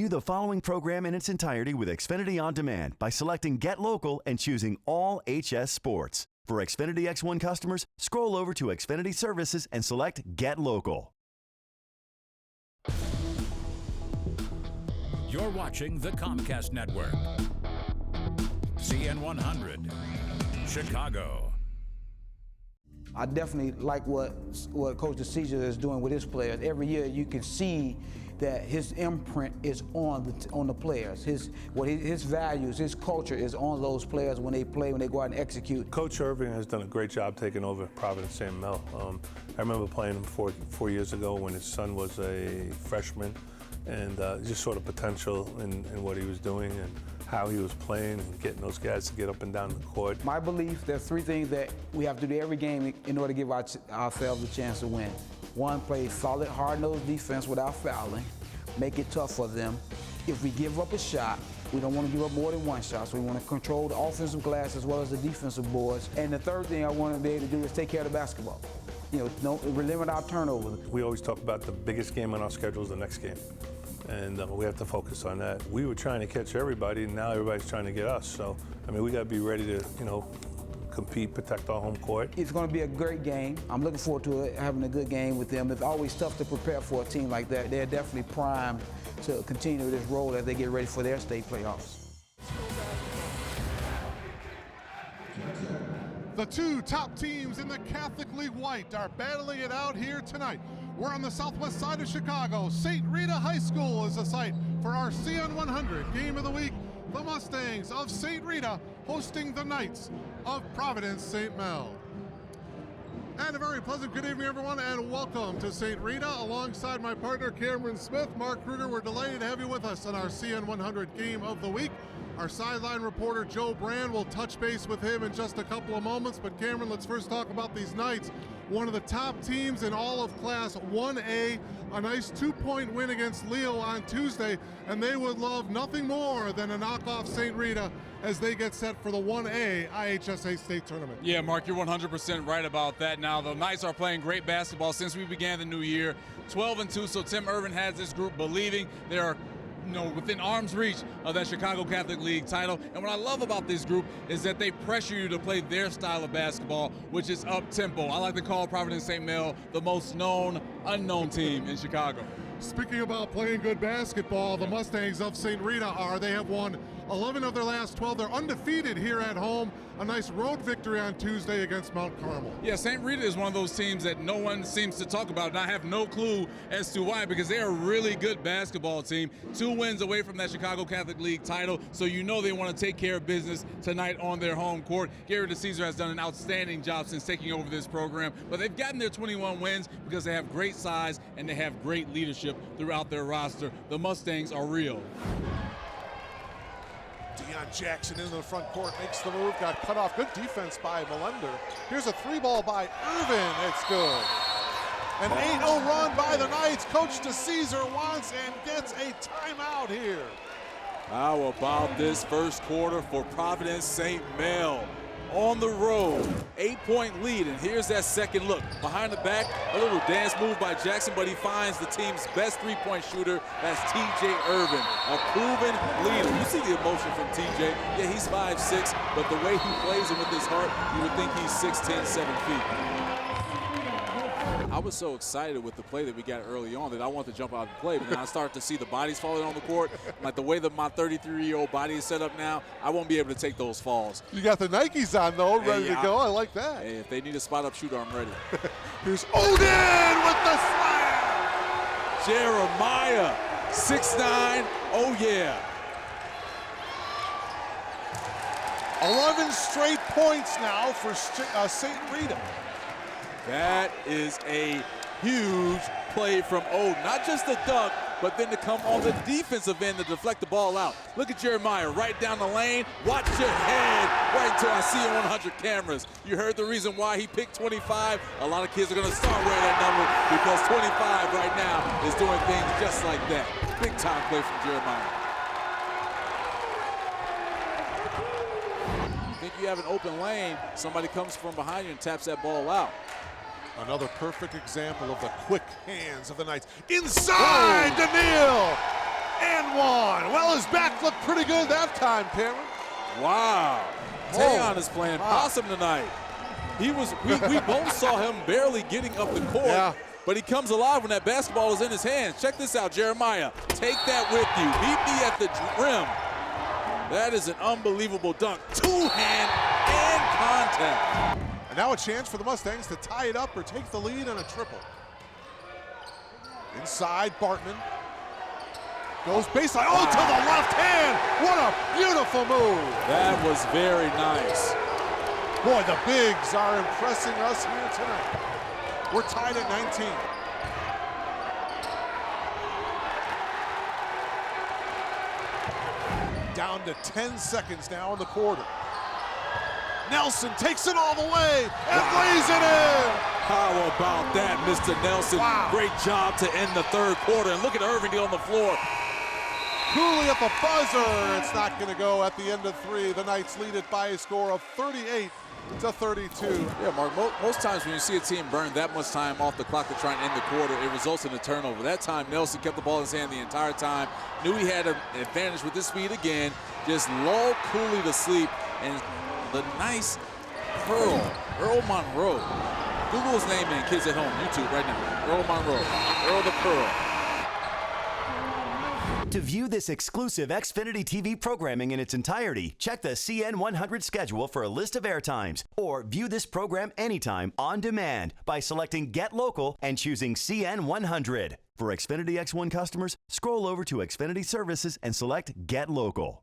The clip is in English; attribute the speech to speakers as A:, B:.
A: View the following program in its entirety with Xfinity On Demand by selecting Get Local and choosing All HS Sports. For Xfinity X1 customers, scroll over to Xfinity Services and select Get Local.
B: You're watching the Comcast Network. CN100, Chicago.
C: I definitely like what Coach DeCesar is doing with his players. Every year you can see that his imprint is on the players. His values, his culture is on those players when they play, when they go out and execute.
D: Coach Irving has done a great job taking over Providence St. Mel. I remember playing him four years ago when his son was a freshman, and just sort of potential in what he was doing and how he was playing and getting those guys to get up and down the court.
C: My belief, there's three things that we have to do every game in order to give ourselves a chance to win. One, play solid, hard-nosed defense without fouling. Make it tough for them. If we give up a shot, we don't want to give up more than one shot, so we want to control the offensive glass as well as the defensive boards. And the third thing I want to be able to do is take care of the basketball. You know, we limit our turnovers.
D: We always talk about the biggest game on our schedule is the next game. And we have to focus on that. We were trying to catch everybody, and now everybody's trying to get us. So, I mean, we got to be ready to, compete, protect our home court.
C: It's going to be a great game. I'm looking forward to it, having a good game with them. It's always tough to prepare for a team like that. They're definitely primed to continue this role as they get ready for their state playoffs.
E: The two top teams in the Catholic League White are battling it out here tonight. We're on the southwest side of Chicago. St. Rita High School is the site for our CN100 Game of the Week. The Mustangs of St. Rita hosting the Knights of Providence St. Mel. And a very pleasant good evening, everyone, and welcome to St. Rita. Alongside my partner, Cameron Smith, Mark Kruger, we're delighted to have you with us on our CN100 Game of the Week. Our sideline reporter, Joe Brand, will touch base with him in just a couple of moments. But Cameron, let's first talk about these Knights. One of the top teams in all of Class 1A, a nice 2-point win against Leo on Tuesday, and they would love nothing more than to knock off St. Rita as they get set for the 1A IHSA State Tournament.
F: Yeah, Mark, you're 100% right about that. Now, the Knights are playing great basketball since we began the new year, 12-2, so Tim Irvin has this group believing they are within arm's reach of that Chicago Catholic League title. And what I love about this group is that they pressure you to play their style of basketball, which is up-tempo. I like to call Providence St. Mel the most known, unknown team in Chicago.
E: Speaking about playing good basketball, the Mustangs of St. Rita they have won 11 of their last 12. They're undefeated here at home. A nice road victory on Tuesday against Mount Carmel.
F: Yeah, St. Rita is one of those teams that no one seems to talk about, and I have no clue as to why, because they're a really good basketball team. 2 wins away from that Chicago Catholic League title, so you know they want to take care of business tonight on their home court. Gary DeCesar has done an outstanding job since taking over this program, but they've gotten their 21 wins because they have great size and they have great leadership throughout their roster. The Mustangs are real.
E: Deion Jackson into the front court, makes the move, got cut off. Good defense by Melender. Here's a 3-ball by Irvin. It's good. An 8-0 run by the Knights. Coach DeCesar wants and gets a timeout here.
G: How about this first quarter for Providence St. Mel? On the road, 8-point lead, and here's that second look. Behind the back, a little dance move by Jackson, but he finds the team's best 3-point shooter. That's TJ Irvin, a proven leader. You see the emotion from TJ. Yeah, he's 5'6", but the way he plays it with his heart, you would think he's 6'10", 7 feet. I was so excited with the play that we got early on that I wanted to jump out and play, but then I started to see the bodies falling on the court. Like the way that my 33-year-old body is set up now, I won't be able to take those falls.
E: You got the Nikes on, though, ready to go. I like that.
G: Hey, if they need a spot-up shooter, I'm ready.
E: Here's Odin with the slam!
G: Jeremiah, 6'9", oh yeah.
E: 11 straight points now for St. Rita.
G: That is a huge play from Odin. Not just the dunk, but then to come on the defensive end to deflect the ball out. Look at Jeremiah right down the lane. Watch your head right to our CN100 cameras. You heard the reason why he picked 25. A lot of kids are going to start wearing that number because 25 right now is doing things just like that. Big time play from Jeremiah. Think you have an open lane, somebody comes from behind you and taps that ball out.
E: Another perfect example of the quick hands of the Knights. Inside, DeNeal! And one. Well, his back looked pretty good that time, Cameron.
G: Wow. Tayon is playing possum tonight. We both saw him barely getting up the court, but he comes alive when that basketball is in his hands. Check this out, Jeremiah. Take that with you. Meet me at the rim. That is an unbelievable dunk. Two-hand and contact.
E: And now a chance for the Mustangs to tie it up or take the lead on a triple. Inside, Bartman. Goes baseline, to the left hand. What a beautiful move.
G: That was very nice.
E: Boy, the bigs are impressing us here tonight. We're tied at 19. Down to 10 seconds now in the quarter. Nelson takes it all the way and lays it in.
G: How about that, Mr. Nelson?
E: Wow.
G: Great job to end the third quarter. And look at Irving on the floor.
E: Cooley at the buzzer. It's not going to go at the end of three. The Knights lead it by a score of 38 to 32.
G: Yeah, Mark, most times when you see a team burn that much time off the clock to try and end the quarter, it results in a turnover. That time, Nelson kept the ball in his hand the entire time, knew he had an advantage with his speed again, just lulled Cooley to sleep, and the nice curl, Earl Monroe. Google his name in, kids at home, YouTube right now. Earl Monroe, Earl the Pearl.
A: To view this exclusive Xfinity TV programming in its entirety, check the CN100 schedule for a list of airtimes, or view this program anytime on demand by selecting Get Local and choosing CN100. For Xfinity X1 customers, scroll over to Xfinity Services and select Get Local.